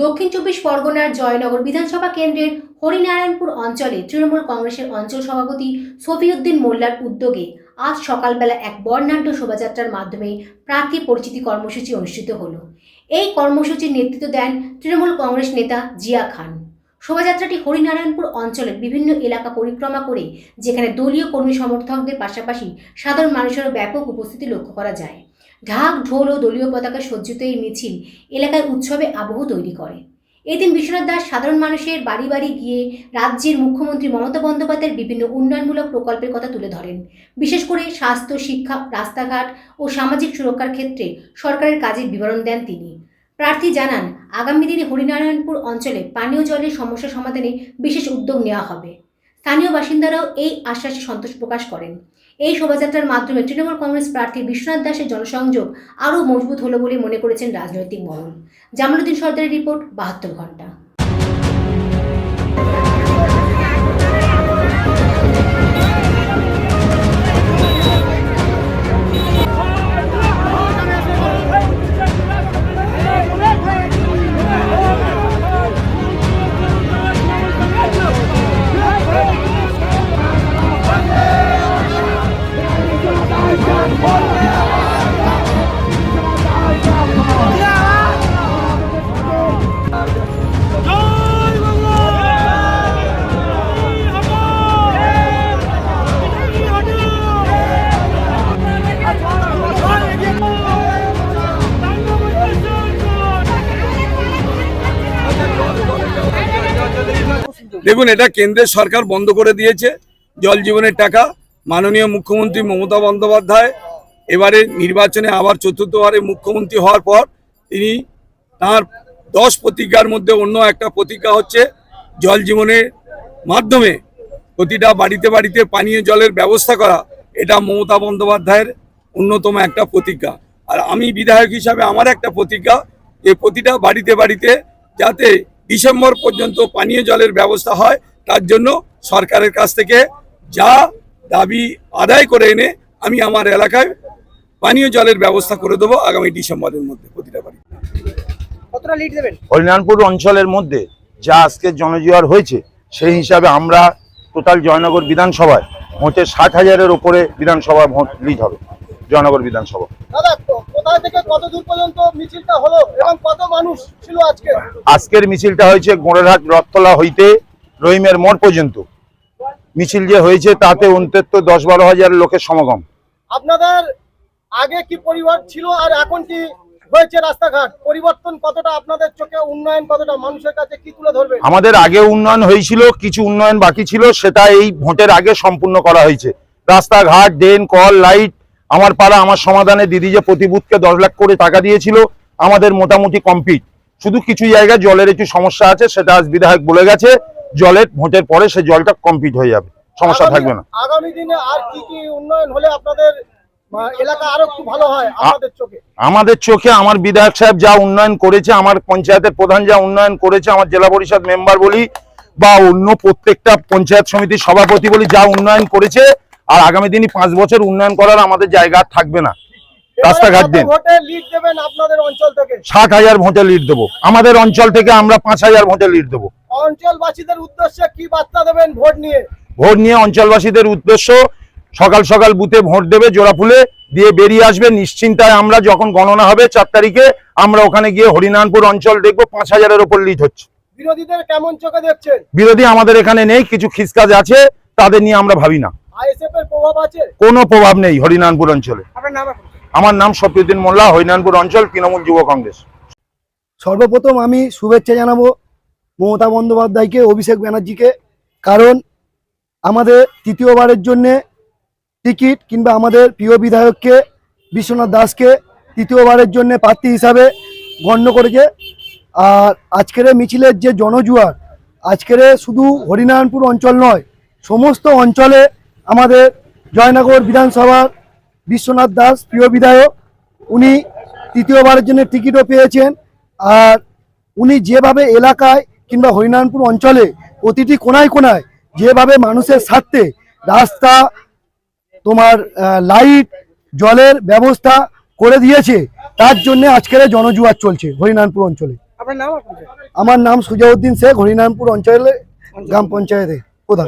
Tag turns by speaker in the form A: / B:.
A: দক্ষিণ চব্বিশ পরগনার জয়নগর বিধানসভা কেন্দ্রের হরিনারায়ণপুর অঞ্চলে তৃণমূল কংগ্রেসের অঞ্চল সভাপতি সফিউদ্দিন মোল্লার উদ্যোগে আজ সকালবেলা এক বর্ণাঢ্য শোভাযাত্রার মাধ্যমে প্রার্থী পরিচিতি কর্মসূচি অনুষ্ঠিত হলো। এই কর্মসূচির নেতৃত্ব দেন তৃণমূল কংগ্রেস নেতা জিয়া খান। শোভাযাত্রাটি হরিনারায়ণপুর অঞ্চলের বিভিন্ন এলাকা পরিক্রমা করে, যেখানে দলীয় কর্মী সমর্থকদের পাশাপাশি সাধারণ মানুষেরও ব্যাপক উপস্থিতি লক্ষ্য করা যায়। ঢাক ঢোল ও দলীয় পতাকা সজ্জিত এই মিছিল এলাকায় উৎসবে আবহ তৈরি করে। এদিন বিশ্বনাথ দাস সাধারণ মানুষের বাড়ি বাড়ি গিয়ে রাজ্যের মুখ্যমন্ত্রী মমতা বন্দ্যোপাধ্যায়ের বিভিন্ন উন্নয়নমূলক প্রকল্পের কথা তুলে ধরেন। বিশেষ করে স্বাস্থ্য, শিক্ষা, রাস্তাঘাট ও সামাজিক সুরক্ষার ক্ষেত্রে সরকারের কাজের বিবরণ দেন তিনি। প্রার্থী জানান, আগামী দিনে হরিনারায়ণপুর অঞ্চলে পানীয় জলের সমস্যা সমাধানে বিশেষ উদ্যোগ নেওয়া হবে। স্থানীয় বাসিন্দারাও এই আশ্বাসে সন্তোষ প্রকাশ করেন। এই শোভাযাত্রার মাধ্যমে তৃণমূল কংগ্রেস প্রার্থী বিশ্বনাথ দাসের জনসংযোগ আরও মজবুত হলো বলে মনে করেছেন রাজনৈতিক মহল। জামালউদ্দিন সর্দারের রিপোর্ট, 72 ঘন্টা।
B: দেখুন, এটা কেন্দ্রের সরকার বন্ধ করে দিয়েছে জল জীবনের টাকা। মাননীয় মুখ্যমন্ত্রী মমতা বন্দ্যোপাধ্যায় এবারে নির্বাচনে আবার চতুর্থবারে মুখ্যমন্ত্রী হওয়ার পর তিনি তার 10 প্রতিজ্ঞার মধ্যে অন্য একটা প্রতিজ্ঞা হচ্ছে জল জীবনের মাধ্যমে প্রতিটা বাড়িতে বাড়িতে পানীয় জলের ব্যবস্থা করা। এটা মমতা বন্দ্যোপাধ্যায়ের অন্যতম একটা প্রতিজ্ঞা। আর আমি বিধায়ক হিসাবে আমার একটা প্রতিজ্ঞা, যে প্রতিটা বাড়িতে বাড়িতে যাতে ডিসেম্বর পর্যন্ত পানীয় জলের ব্যবস্থা হয়, তার জন্য সরকারের কাছ থেকে যা দাবি আদায় করে এনে আমি আমার এলাকায় পানীয় জলের ব্যবস্থা করে দেবো আগামী ডিসেম্বরের মধ্যে প্রতিটা বাড়ি।
C: কতটা লিড দেবেন?
D: হরিনারায়ণপুর অঞ্চলের মধ্যে যা আজকে জনজোয়ার হয়েছে সেই হিসাবে আমরা টোটাল জয়নগর বিধানসভায় মোটে 60,000-এর উপরে বিধানসভা ভোট লিড হবে। জয়নগর বিধানসভা
C: দাদা, কোথা থেকে কত দূর পর্যন্ত মিছিলটা হলো এবং কত মানুষ ছিল আজকে?
D: আজকের মিছিলটা হয়েছে গোড়েরহাট রথতলা হইতে রহিমের মোড় পর্যন্ত। মিছিল যে হয়েছে তাতে অন্তত 10-12 হাজার লোকের সমাগম।
C: আপনাদের আগে কি পরিবার ছিল আর এখন কি হয়েছে? রাস্তাঘাট পরিবর্তন কতটা আপনাদের চোখে? উন্নয়ন কতটা? মানুষের কাছে কি তুলে ধরবে?
D: আমাদের আগে উন্নয়ন হয়েছিল, কিছু উন্নয়ন বাকি ছিল, সেটা এই ভোটের আগে সম্পূর্ণ করা হয়েছে। রাস্তাঘাট, ড্রেন, কল, লাইট, আমার পাড়া আমার সমাধানে দিদি যে প্রতি বুথকে 10 লাখ করে টাকা দিয়েছিল, আমাদের মোটামুটি কমপ্লিট। শুধু কিছু জায়গায় জলের একটু সমস্যা আছে, সেটা আজ বিধায়ক বলে গেছে, জলের ভোটের পরে সে জলটা কমপ্লিট হয়ে যাবে, সমস্যা থাকবে না।
C: আগামী দিনে আর কি কি উন্নয়ন হলে আপনাদের এলাকা আরো একটু ভালো হয় আপনাদের চোখে?
D: আমাদের চোখে আমার বিধায়ক সাহেব যা উন্নয়ন করেছে, আমার পঞ্চায়েতের প্রধান যা উন্নয়ন করেছে, আমার জেলা পরিষদ মেম্বার বলি বা অন্য প্রত্যেকটা পঞ্চায়েত সমিতির সভাপতি বলি, যা উন্নয়ন করেছে, আর আগামী দিনে 5 বছর উন্নয়ন করার আমাদের জায়গা থাকবে না। রাস্তাঘাট দিন
C: ভোটে লিড দেবেন আপনাদের অঞ্চল থেকে?
D: 60,000 ভোটে লিড দেবো। আমাদের অঞ্চল থেকে আমরা 5,000 ভোটে লিড দেবো।
C: অঞ্চলবাসীদের উদ্দেশ্যে কি বার্তা দেবেন ভোট নিয়ে?
D: ভোট নিয়ে অঞ্চলবাসীদের উদ্দেশ্য, সকাল সকাল বুথে ভোট দেবে, জোড়া ফুলে দিয়ে বেরিয়ে আসবে নিশ্চিন্তায়। আমরা যখন গণনা হবে 4 তারিখে, আমরা ওখানে গিয়ে হরিনারায়ণপুর অঞ্চল দেখবো 5,000-এর উপর লিড হচ্ছে।
C: বিরোধীদের কেমন চোখে দেখছেন?
D: বিরোধী আমাদের এখানে নেই, কিছু খিসকাজ আছে, তাদের নিয়ে আমরা ভাবি না।
C: আইএসএফ এর প্রভাব আছে?
D: কোনো প্রভাব নেই হরিনারায়ণপুর অঞ্চলে।
C: আপনার নাম?
D: আমার নাম সফিউদ্দিন মোল্লা, হরিনারায়ণপুর অঞ্চল তৃণমূল যুব কংগ্রেস।
E: সর্বপ্রথম আমি শুভেচ্ছা জানাবো মমতা বন্দ্যোপাধ্যায়কে, অভিষেক ব্যানার্জিকে, কারণ আমাদের তৃতীয়বারের জন্যে টিকিট কিংবা আমাদের প্রিয় বিধায়ককে বিশ্বনাথ দাসকে তৃতীয়বারের জন্য প্রার্থী হিসাবে গণ্য করেছে। আর আজকের মিছিলের যে জনজোয়ার, আজকের শুধু হরিনারায়ণপুর অঞ্চল নয়, সমস্ত অঞ্চলে আমাদের জয়নগর বিধানসভার বিশ্বনাথ দাস প্রিয় বিধায়ক, উনি তৃতীয়বারের জন্য টিকিটও পেয়েছেন। আর উনি যেভাবে এলাকায় কিংবা হরিনারায়ণপুর অঞ্চলে প্রতিটি কোনায় কোনায় যেভাবে মানুষের স্বার্থে রাস্তা, তোমার লাইট, জলের ব্যবস্থা করে দিয়েছে, তার জন্য আজকের জনজোয়ার চলছে হরিনারায়ণপুর অঞ্চলে।
C: আপনার নাম আর পরিচয়?
E: আমার নাম সুজাউদ্দিন শেখ, হরিনারায়ণপুর অঞ্চলে গ্রাম পঞ্চায়েতে প্রধান।